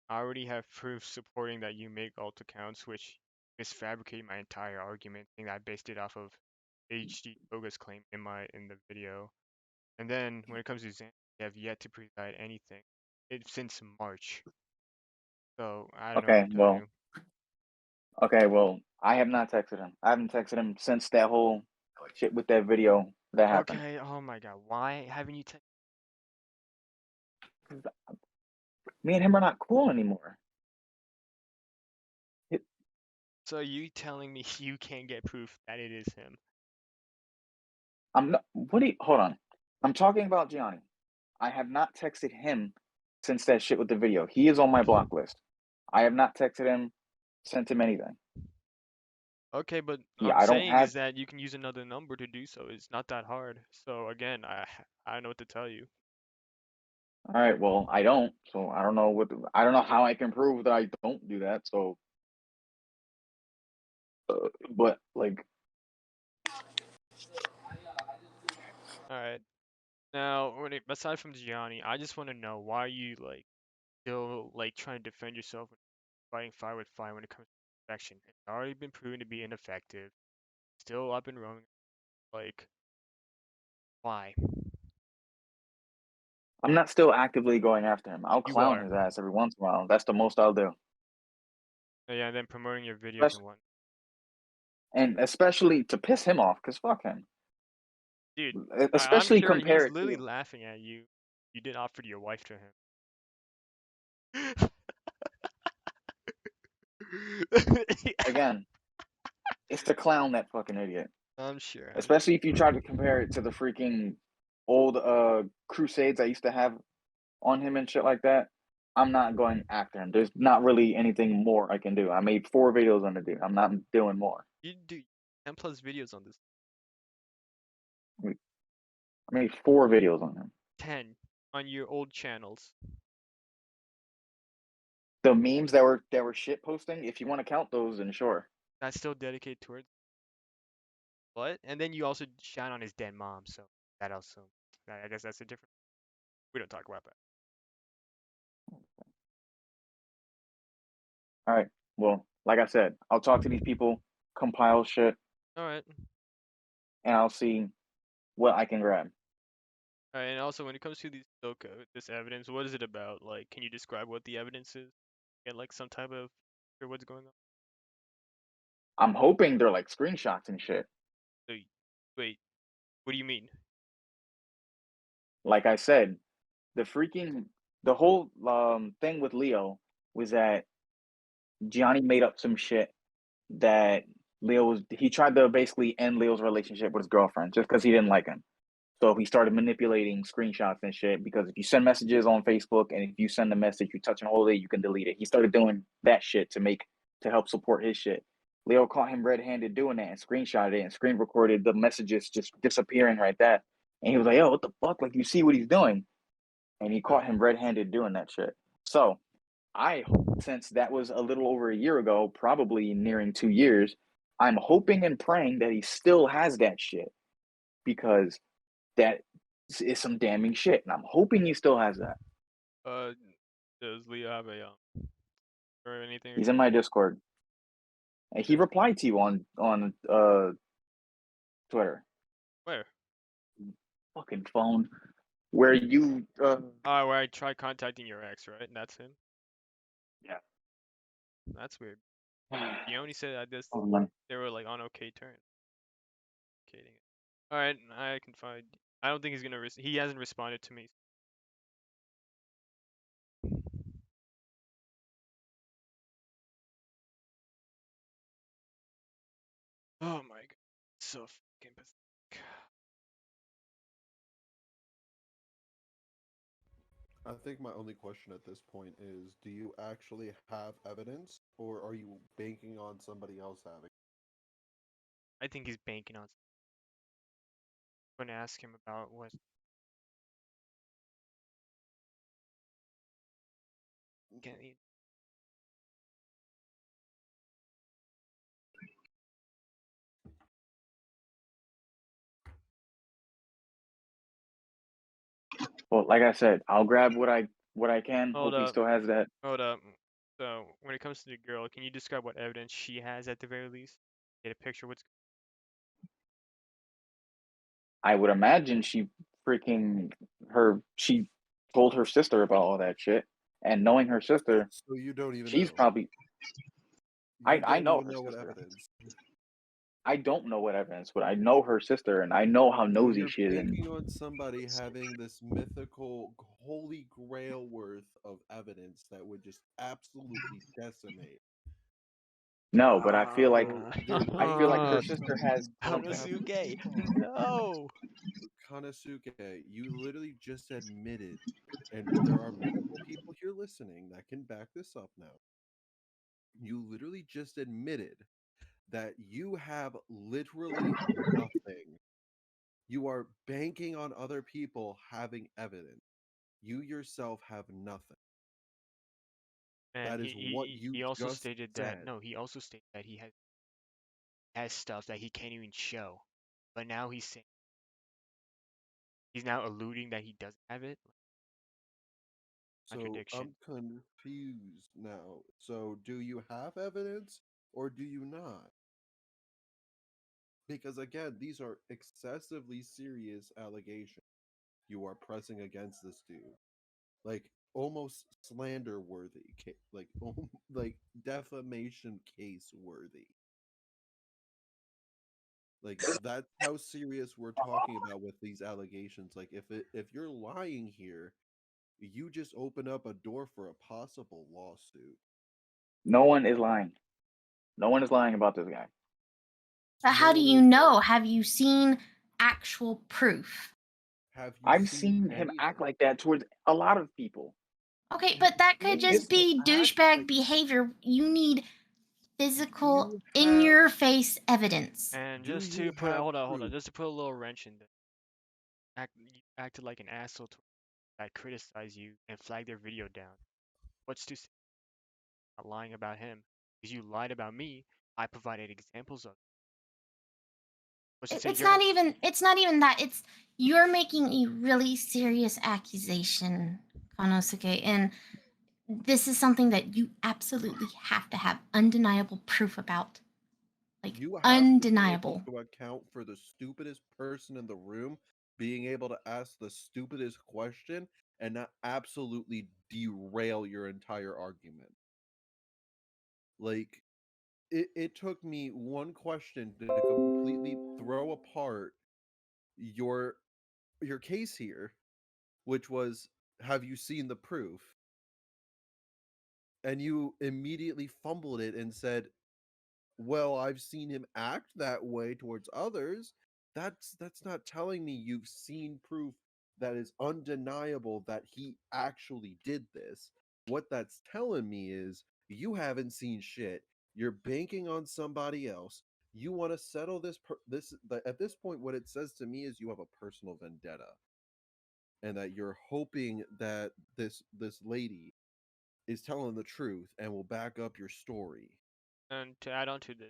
I already have proof supporting that you make alt accounts, which misfabricate my entire argument, saying that I based it off of HD Toga's claim in the video. And then when it comes to Xan, they have yet to provide anything. It's since March. So I don't know what Okay, to tell well, you. I have not texted him. I haven't texted him since that whole shit with that video that happened. Okay, oh my god, why haven't you texted? Me and him are not cool anymore. So you telling me you can't get proof that it is him? I'm not. What do you? Hold on. I'm talking about Gianni. I have not texted him since that shit with the video. He is on my block list. I have not texted him, sent him anything. Okay, but Yeah, I'm I don't saying have. is that you can use another number to do so. It's not that hard. So again, I don't know what to tell you. All right, well, I don't. So I don't know what. I don't know how I can prove that I don't do that. So, but like, All right. Now, aside from Gianni, I just want to know why you like still like trying to defend yourself when fighting fire with fire when it comes to infection. It's already been proven to be ineffective. Still up and running. Like, why? I'm not still actively going after him. I'll You clown are. his ass every once in a while. That's the most I'll do. Yeah, and then promoting your videos Especially, and what. and especially to piss him off, because fuck him. Dude, I'm Especially sure he's compared literally to, laughing at you. You did offer your wife to him. again, it's the clown, that fucking idiot. I'm sure. Especially if you try to compare it to the freaking old crusades I used to have on him and shit like that. I'm not going after him. There's not really anything more I can do. I made 4 videos on the dude. I'm not doing more. You do 10 plus videos on this. I made 4 videos on him. 10 on your old channels. The memes that were shit posting, if you want to count those, then sure. That's still dedicated towards what? And then you also shine on his dead mom, so that also, I guess that's a different. We don't talk about that. All right. Well, like I said, I'll talk to these people, compile shit, All right. and I'll see what I can grab. All right. And also, when it comes to this evidence, what is it about? Like, can you describe what the evidence is? Get like some type of or what's going on? I'm hoping they're like screenshots and shit. So, wait, what do you mean? Like I said, the whole thing with Leo was that Gianni made up some shit that he tried to basically end Leo's relationship with his girlfriend just because he didn't like him. So he started manipulating screenshots and shit, because if you send messages on Facebook and if you send a message, you touch and hold it, you can delete it. He started doing that shit to help support his shit. Leo caught him red-handed doing that and screenshotted it and screen recorded the messages just disappearing right there. And he was like, "Yo, what the fuck? Like, you see what he's doing?" And he caught him red-handed doing that shit. So since that was a little over a year ago, probably nearing 2 years, I'm hoping and praying that he still has that shit, because that is some damning shit, and I'm hoping he still has that. Does Leo have a or anything? He's in my Discord, and he replied to you on Twitter. Where? Fucking phone, where you Oh, where I tried contacting your ex, right? And that's him. yeah. That's weird. You only said that this Oh, man. they were like on okay terms. Kidding. All right, I can find. I don't think he's gonna. He hasn't responded to me. Oh my god, so fucking pathetic. I think my only question at this point is, do you actually have evidence, or are you banking on somebody else having? I think he's banking on. I'm gonna ask him about what. Can he, Well, like I said, I'll grab what I can. hold Hope he up, still has that. hold up. So when it comes to the girl, can you describe what evidence she has at the very least? Get a picture. What's I would imagine she told her sister about all that shit, and knowing her sister, So you don't even she's know. probably. You I don't know even her know what sister. evidence. I don't know what evidence, but I know her sister, and I know how So nosy you're she is. banking on somebody having this mythical holy grail worth of evidence that would just absolutely decimate. No, but I feel like her Literally sister has something. Konosuke, no. Konosuke, you literally just admitted, and there are multiple people here listening that can back this up now. You literally just admitted that you have literally nothing. You are banking on other people having evidence. You yourself have nothing. And That is what you he also just stated that said. no, he also stated that he has stuff that he can't even show. But now he's now alluding that he doesn't have it. So Contradiction. I'm confused now. So do you have evidence or do you not? Because again, these are excessively serious allegations. you are pressing against this dude, like almost slander worthy, like like defamation case worthy. Like that's how serious we're talking about with these allegations. Like if you're lying here, you just open up a door for a possible lawsuit. No one is lying. No one is lying about this guy. But how do you know? Have you seen actual proof? Have you I've seen seen him anything? act like that towards a lot of people. Okay, but that could just be Act douchebag like behavior. You need physical, you in have. your face evidence. And Do just you to put have hold on, proof? just to put a little wrench in there. You acted like an asshole to that criticize you and flag their video down. What's to say? Not lying about him. Because you lied about me, I provided examples of it. What's to say It's you're not even. It's not even that. It's you're making a really serious accusation, Konosuke, and this is something that you absolutely have to have undeniable proof about. Like You have to be able undeniable. to account for the stupidest person in the room being able to ask the stupidest question and not absolutely derail your entire argument. Like it took me one question to completely throw apart your your case here, which was, have you seen the proof? And you immediately fumbled it and said, well, I've seen him act that way towards others. That's not telling me you've seen proof that is undeniable that he actually did this. What that's telling me is you haven't seen shit. You're banking on somebody else. You want to settle at this point what it says to me is you have a personal vendetta, and that you're hoping that this lady is telling the truth and will back up your story. and to add on to the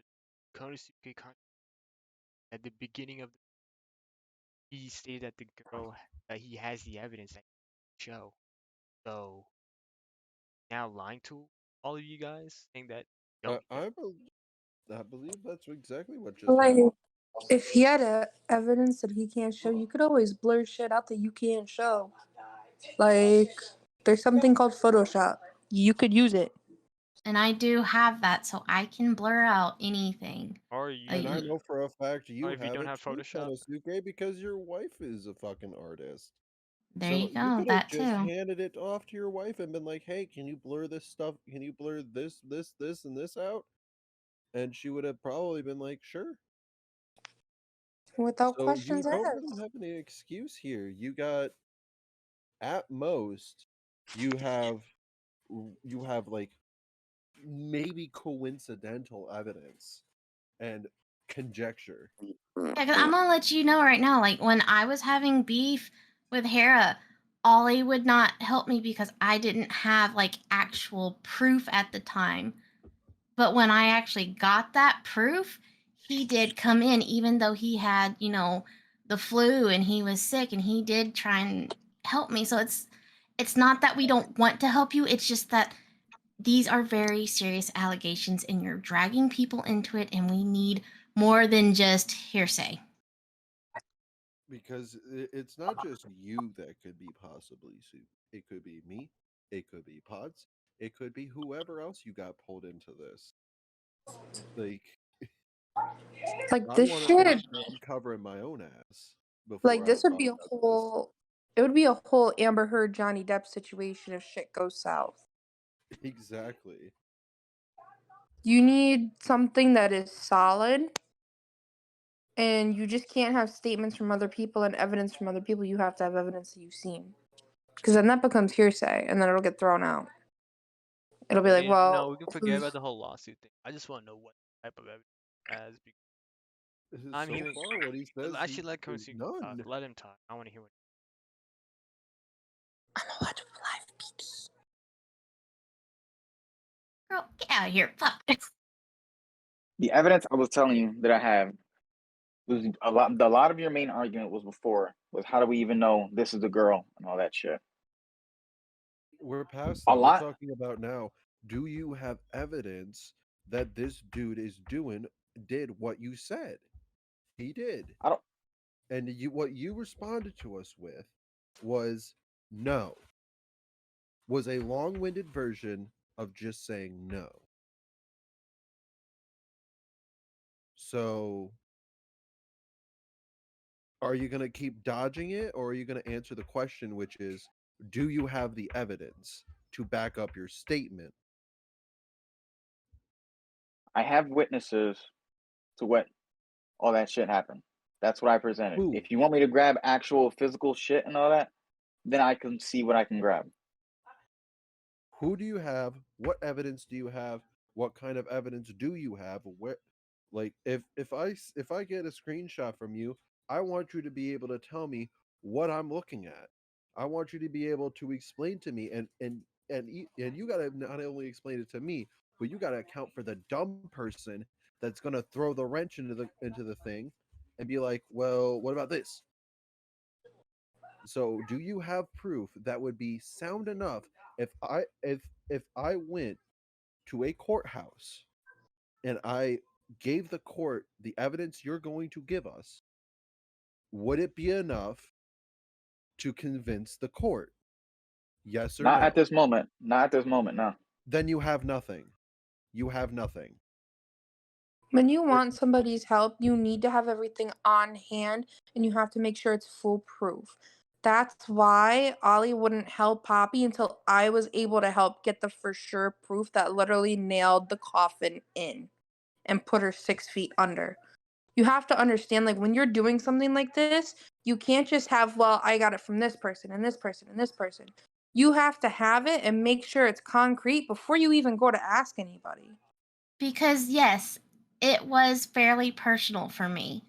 Konosuke at the beginning of he stated that the girl that he has the evidence that he can show. So now lying to all of you guys, saying that Uh, don't I, bel I believe that's exactly what just Like, happened. if he had evidence that he can't show, you could always blur shit out that you can't show. Like, there's something called Photoshop. You could use it. And I do have that, so I can blur out anything. or And I you know for a fact or you if you have don't it have too, Photoshop. Konosuke, because your wife is a fucking artist. There So you you go, could have that just too. handed it off to your wife and been like, "Hey, can you blur this stuff? Can you blur this, and this out?" And she would have probably been like, "Sure." Without So you questions don't really asked. have any excuse here. You got, at most, you have like maybe coincidental evidence and conjecture. Yeah, because I'm gonna let you know right now, like when I was having beef with Hera, Ollie would not help me because I didn't have like actual proof at the time. But when I actually got that proof, he did come in, even though he had, the flu and he was sick, and he did try and help me. So it's not that we don't want to help you, it's just that these are very serious allegations and you're dragging people into it, and we need more than just hearsay. Because it's not just you that could be possibly sued. It could be me. It could be Pods. It could be whoever else you got pulled into this. Like, Like, I this want to make shit, sure I'm covering my own ass like, before I this would talk be about this. it would be a whole Amber Heard, Johnny Depp situation if shit goes south. Exactly. You need something that is solid, and you just can't have statements from other people and evidence from other people. You have to have evidence that you've seen. Because then that becomes hearsay, and then it'll get thrown out. It'll be like, No, well, we can forget who's about the whole lawsuit thing. I just want to know what type of evidence as I'm So hearing. far, what he says I he should let is Konosuke talk. none. Let him talk. I want to hear what. I'm allowed to live, baby. Girl, get out of here. Fuck. The evidence I was telling you that I have was a lot of your main argument was before was how do we even know this is the girl and all that shit. We're past A that. We're lot. talking about now. Do you have evidence that this dude did what you said? He did. I don't. And what you responded to us with was no. Was a long-winded version of just saying no. So, are you going to keep dodging it, or are you going to answer the question, which is, do you have the evidence to back up your statement? I have witnesses to what all that shit happened. That's what I presented. Who? If you want me to grab actual physical shit and all that, then I can see what I can grab. Who do you have? What evidence do you have? What kind of evidence do you have? Where, like, if I get a screenshot from you, I want you to be able to tell me what I'm looking at. I want you to be able to explain to me, and you got to not only explain it to me, but you got to account for the dumb person that's going to throw the wrench into the thing and be like, well, what about this? So, do you have proof that would be sound enough if I went to a courthouse and I gave the court the evidence you're going to give us, would it be enough to convince the court? Yes or Not no? at this moment. Not at this moment, no. Then you have nothing. You have nothing. When you want somebody's help, you need to have everything on hand and you have to make sure it's foolproof. That's why Ollie wouldn't help Poppy until I was able to help get the for sure proof that literally nailed the coffin in and put her 6 feet under. You have to understand, like, when you're doing something like this, you can't just have, well, I got it from this person and this person and this person. You have to have it and make sure it's concrete before you even go to ask anybody. Because, yes, it was fairly personal for me,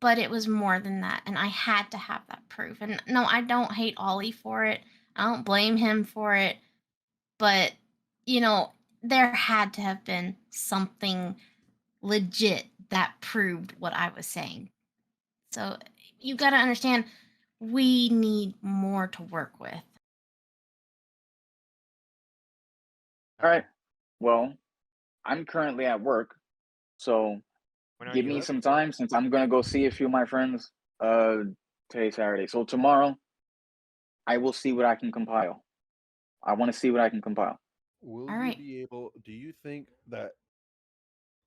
but it was more than that. And I had to have that proof. And no, I don't hate Ollie for it. I don't blame him for it. But, you know, there had to have been something legit that proved what I was saying. So you got to understand, we need more to work with. All right. Well, I'm currently at work, so When are give you me up? some time since I'm gonna go see a few of my friends. Today's Saturday, so tomorrow I will see what I can compile. I want to see what I can compile. Will All you right. be able, do you think that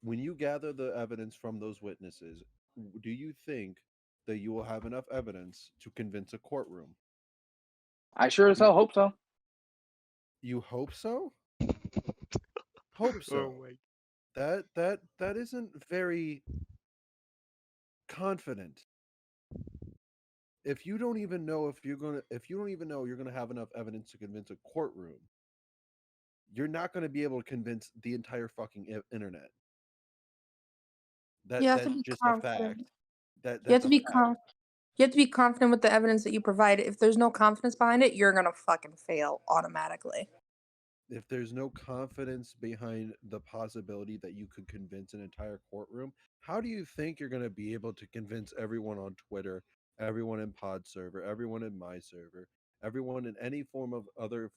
when you gather the evidence from those witnesses, do you think that you will have enough evidence to convince a courtroom? I sure as hell hope so. You hope so? Hope Oh so. my. That isn't very confident. If you don't even know if you don't even know you're gonna have enough evidence to convince a courtroom, you're not gonna be able to convince the entire fucking internet. You have to That's be just a fact. confident. You have That's to a be fact. you have to be confident with the evidence that you provide. If there's no confidence behind it, you're gonna fucking fail automatically. If there's no confidence behind the possibility that you could convince an entire courtroom, how do you think you're going to be able to convince everyone on Twitter, everyone in Pod server, everyone in my server, everyone in any form of other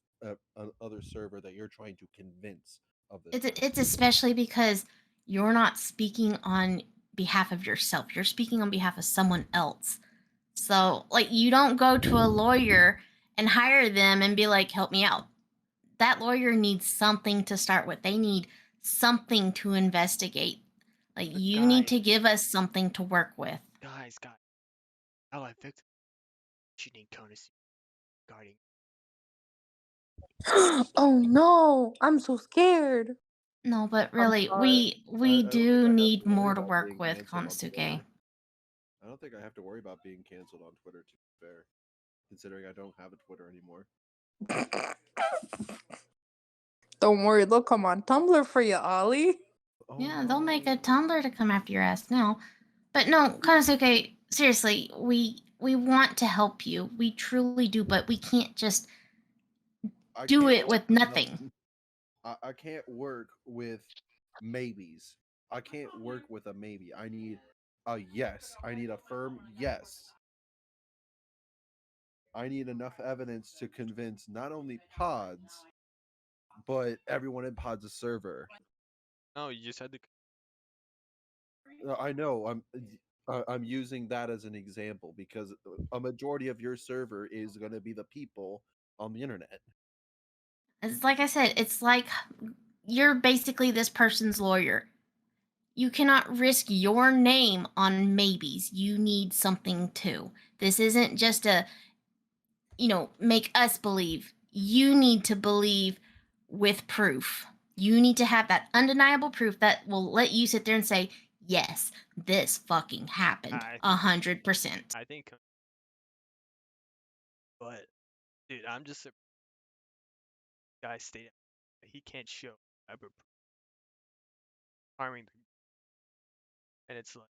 server that you're trying to convince of this fact? It's especially because you're not speaking on behalf of yourself. You're speaking on behalf of someone else. So, like, you don't go to a lawyer and hire them and be like, help me out. That lawyer needs something to start with. They need something to investigate. Like, But you need guys, to give us something to work with. guys, allied victim shooting Konosuke guarding. Oh no, I'm so scared. No, but I'm really, sorry. we I don't think do I have need to worry more to about work being with, canceled on Twitter. Konosuke. I don't think I have to worry about being canceled on Twitter, to be fair, considering I don't have a Twitter anymore. Don't worry, they'll come on Tumblr for you, Ollie. Oh Yeah, they'll make a no. Tumblr to come after your ass now. But no, Konosuke, seriously, we want to help you. We truly do, but we can't just I do can't it work with with nothing. nothing. I can't work with maybes. I can't work with a maybe. I need a yes. I need a firm yes. I need enough evidence to convince not only pods, but everyone in pods' server. No, you just had to. I know. I'm using that as an example because a majority of your server is going to be the people on the internet. It's like I said, it's like you're basically this person's lawyer. You cannot risk your name on maybes. You need something too. This isn't just a, make us believe. You need to believe with proof. You need to have that undeniable proof that will let you sit there and say, yes, this fucking happened. I think 100%. I think, but dude, I'm just a guy stay. He can't show ever harming the, and it's like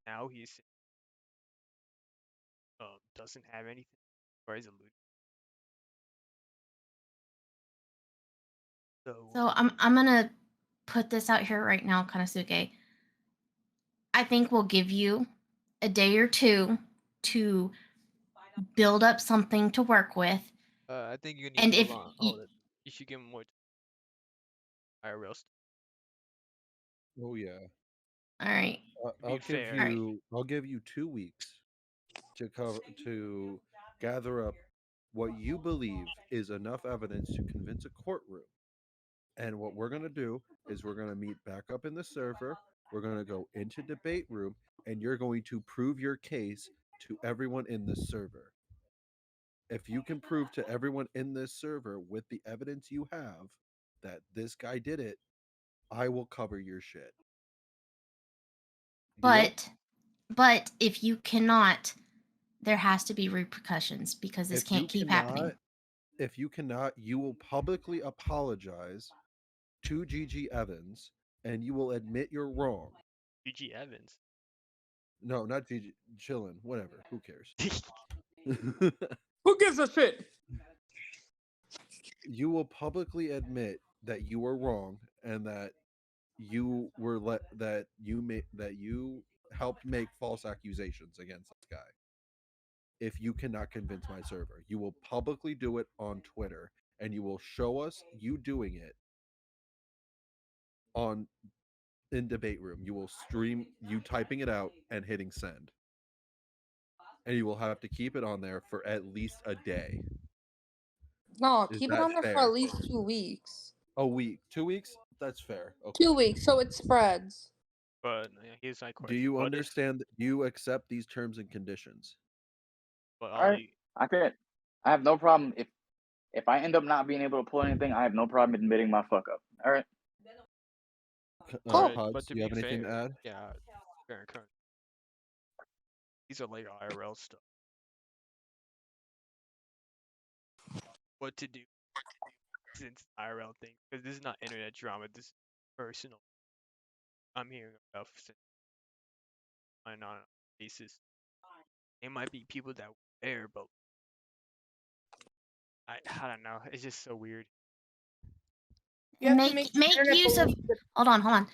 now he's doesn't have anything or is alluded. So I'm gonna put this out here right now, Konosuke. I think we'll give you a day or two to build up something to work with. I think you need And hold if on, y- hold it. You should give him more IRL stuff. Oh yeah. all right, Be fair. I'll give you 2 weeks to gather up what you believe is enough evidence to convince a courtroom. And what we're going to do is we're going to meet back up in the server. We're going to go into debate room and you're going to prove your case to everyone in this server. If you can prove to everyone in this server with the evidence you have that this guy did it, I will cover your shit. Deal? but if you cannot, there has to be repercussions because this If you can't keep happening. cannot, you will publicly apologize to Gigi Evans and you will admit you're wrong. GG Evans. No, not Gigi Chillin, whatever. Who cares? Who gives a shit? You will publicly admit that you were wrong and that you were that you helped make false accusations against this guy. If you cannot convince my server, you will publicly do it on Twitter and you will show us you doing it on in debate room. You will stream you typing it out and hitting send. And you will have to keep it on there for at least a day. No, Is keep it that on there for fair? at least 2 weeks. A week, 2 weeks? That's fair. Okay. 2 weeks, so it spreads. But here's my Do question: you what if? understand? Do you accept these terms and conditions? But All right, Ollie, I have no problem if I end up not being able to pull anything. I have no problem admitting my fuck up. All right. all Cool. right. But Pods, to do you be have anything to fair, add? yeah, fair and current. These are like IRL stuff. What to do since IRL thing? Because this is not internet drama. This is personal. I'm hearing about since on a basis. It might be people that were there, but I don't know. It's just so weird. You have to make the Make internet use of believe that. hold on.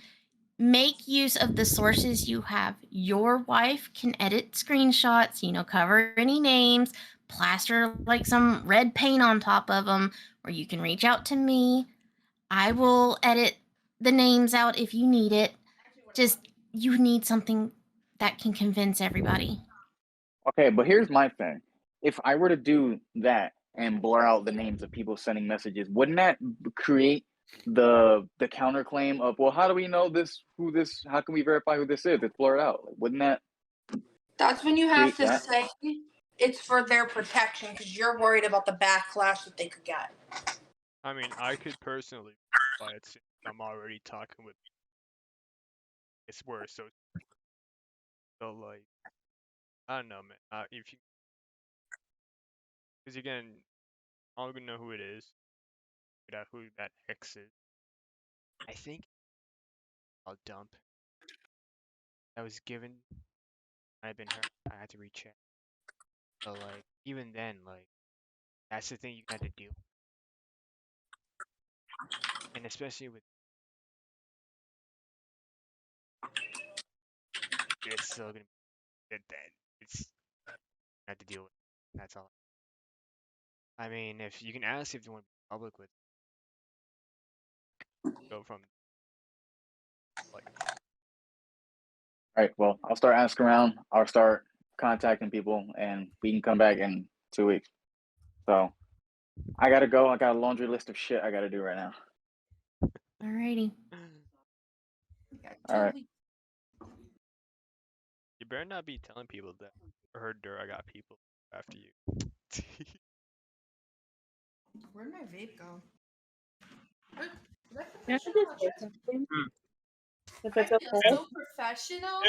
Make use of the sources you have. Your wife can edit screenshots, cover any names, plaster like some red paint on top of them, or you can reach out to me. I will edit the names out if you need it. Just you need something that can convince everybody. Okay, but here's my thing. If I were to do that and blur out the names of people sending messages, wouldn't that create the counterclaim of, well, how do we know how can we verify who this is? It's blurred out. Like, wouldn't that That's when you have create to that? say it's for their protection because you're worried about the backlash that they could get. I mean, I could personally buy it since I'm already talking with. It's worse, so like I don't know, man. If you, because again, I don't even know who it is. Figure out who that X is. I think I'll dump. That was given. I've been hurt. I had to recheck. But like, even then, like, that's the thing you got to do. And especially with it's still gonna be that it's have to deal with. That's all. I mean, if you can ask if you want to be public with, go from like All right. Well, I'll start asking around. I'll start contacting people, and we can come back in 2 weeks. So I gotta go. I got a laundry list of shit I gotta do right now. Alrighty. All right. You better not be telling people that I heard I got people after you. Where'd my vape go? Can I just say something? If it's I feel okay. so professional.